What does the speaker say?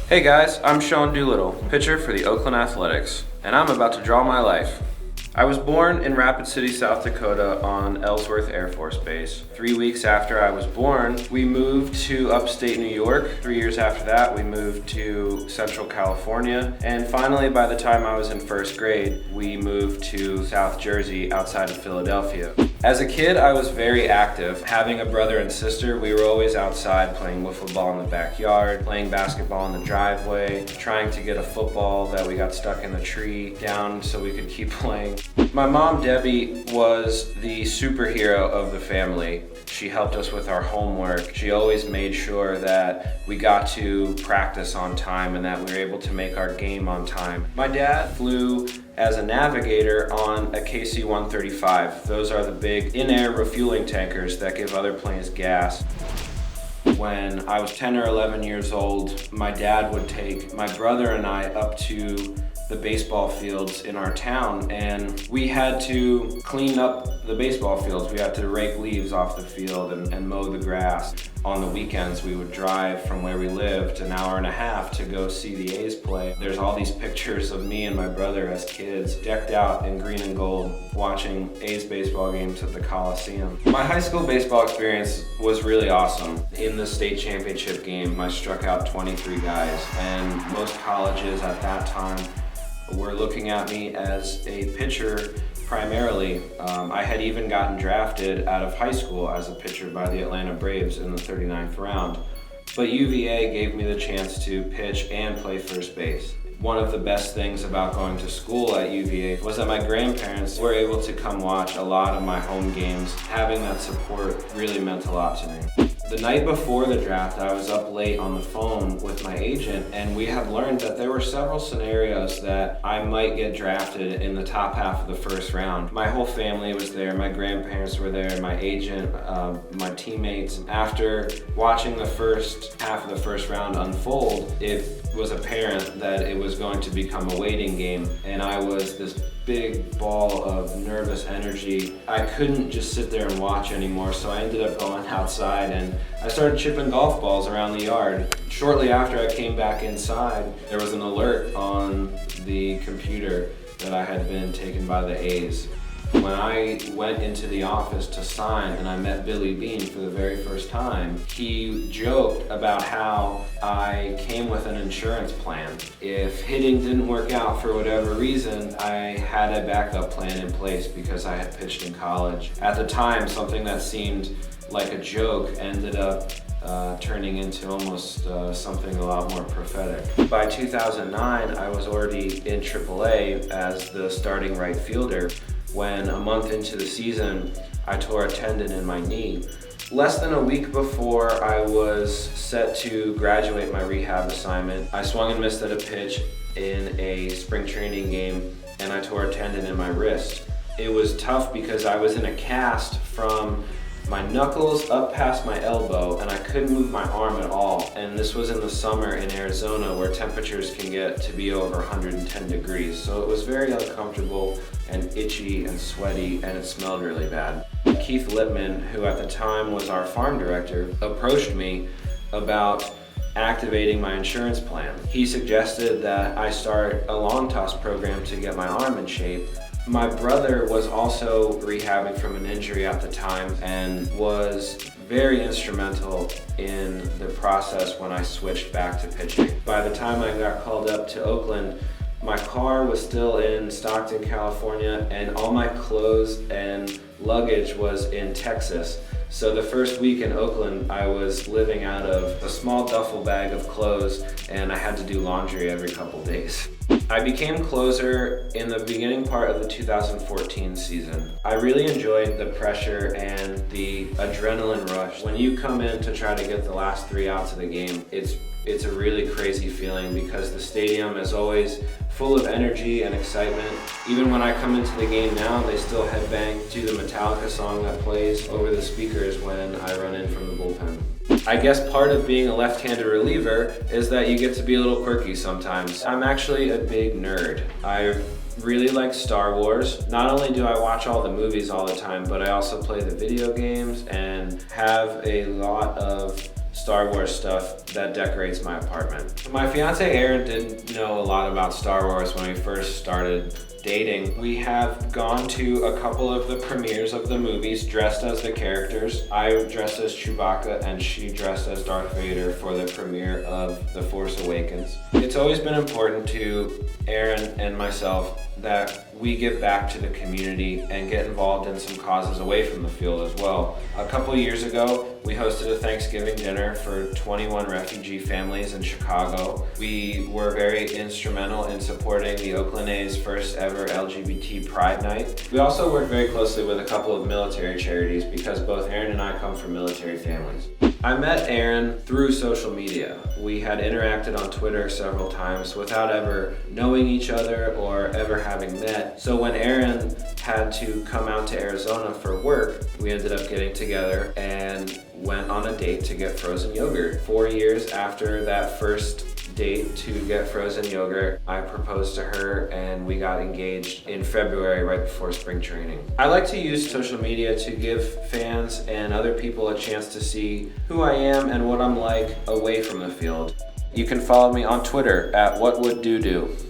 Hey guys, I'm Sean Doolittle, pitcher for the Oakland Athletics, and I'm about to draw my life. I was born in Rapid City, South Dakota on Ellsworth Air Force Base. 3 weeks after I was born, we moved to upstate New York. 3 years after that, we moved to Central California. And finally, by the time I was in first grade, we moved to South Jersey outside of Philadelphia. As a kid, I was very active. Having a brother and sister, we were always outside playing wiffle ball in the backyard, playing basketball in the driveway, trying to get a football that we got stuck in the tree down so we could keep playing. My mom, Debbie, was the superhero of the family. She helped us with our homework. She always made sure that we got to practice on time and that we were able to make our game on time. My dad flew as a navigator on a KC-135. Those are the big in-air refueling tankers that give other planes gas. When I was 10 or 11 years old, my dad would take my brother and I up to the baseball fields in our town, and we had to clean up the baseball fields. We had to rake leaves off the field and mow the grass. On the weekends, we would drive from where we lived an hour and a half to go see the A's play. There's all these pictures of me and my brother as kids, decked out in green and gold, watching A's baseball games at the Coliseum. My high school baseball experience was really awesome. In the state championship game, I struck out 23 guys, and most colleges at that time were looking at me as a pitcher primarily. I had even gotten drafted out of high school as a pitcher by the Atlanta Braves in the 39th round. But UVA gave me the chance to pitch and play first base. One of the best things about going to school at UVA was that my grandparents were able to come watch a lot of my home games. Having that support really meant a lot to me. The night before the draft, I was up late on the phone with my agent, and we had learned that there were several scenarios that I might get drafted in the top half of the first round. My whole family was there, my grandparents were there, my agent, my teammates. After watching the first half of the first round unfold, it was apparent that it was going to become a waiting game, and I was this big ball of nervous energy. I couldn't just sit there and watch anymore, so I ended up going outside and I started chipping golf balls around the yard. Shortly after I came back inside, there was an alert on the computer that I had been taken by the A's. When I went into the office to sign and I met Billy Beane for the very first time, he joked about how I came with an insurance plan. If hitting didn't work out for whatever reason, I had a backup plan in place because I had pitched in college. At the time, something that seemed like a joke ended up turning into almost something a lot more prophetic. By 2009, I was already in AAA as the starting right fielder. When a month into the season, I tore a tendon in my knee. Less than a week before I was set to graduate my rehab assignment, I swung and missed at a pitch in a spring training game, and I tore a tendon in my wrist. It was tough because I was in a cast from my knuckles up past my elbow, and I couldn't move my arm at all. And this was in the summer in Arizona, where temperatures can get to be over 110 degrees. So it was very uncomfortable and itchy and sweaty, and it smelled really bad. Keith Lippman, who at the time was our farm director, approached me about activating my insurance plan. He suggested that I start a long toss program to get my arm in shape. My brother was also rehabbing from an injury at the time and was very instrumental in the process when I switched back to pitching. By the time I got called up to Oakland, my car was still in Stockton, California, and all my clothes and luggage was in Texas. So the first week in Oakland, I was living out of a small duffel bag of clothes, and I had to do laundry every couple days. I became closer in the beginning part of the 2014 season. I really enjoyed the pressure and the adrenaline rush. When you come in to try to get the last 3 outs of the game, it's a really crazy feeling because the stadium is always full of energy and excitement. Even when I come into the game now, they still headbang to the Metallica song that plays over the speakers when I run in from the bullpen. I guess part of being a left-handed reliever is that you get to be a little quirky sometimes. I'm actually a big nerd. I really like Star Wars. Not only do I watch all the movies all the time, but I also play the video games and have a lot of Star Wars stuff that decorates my apartment. My fiance Erin didn't know a lot about Star Wars when we first started dating. We have gone to a couple of the premieres of the movies dressed as the characters. I dressed as Chewbacca and she dressed as Darth Vader for the premiere of The Force Awakens. It's always been important to Erin and myself that we give back to the community and get involved in some causes away from the field as well. A couple years ago, we hosted a Thanksgiving dinner for 21 refugee families in Chicago. We were very instrumental in supporting the Oakland A's first ever LGBT Pride Night. We also worked very closely with a couple of military charities because both Erin and I come from military families. I met Erin through social media. We had interacted on Twitter several times without ever knowing each other or ever having met. So when Erin had to come out to Arizona for work, we ended up getting together and went on a date to get frozen yogurt. 4 years after that first date to get frozen yogurt, I proposed to her and we got engaged in February right before spring training. I like to use social media to give fans and other people a chance to see who I am and what I'm like away from the field. You can follow me on Twitter at WhatWoulddDo.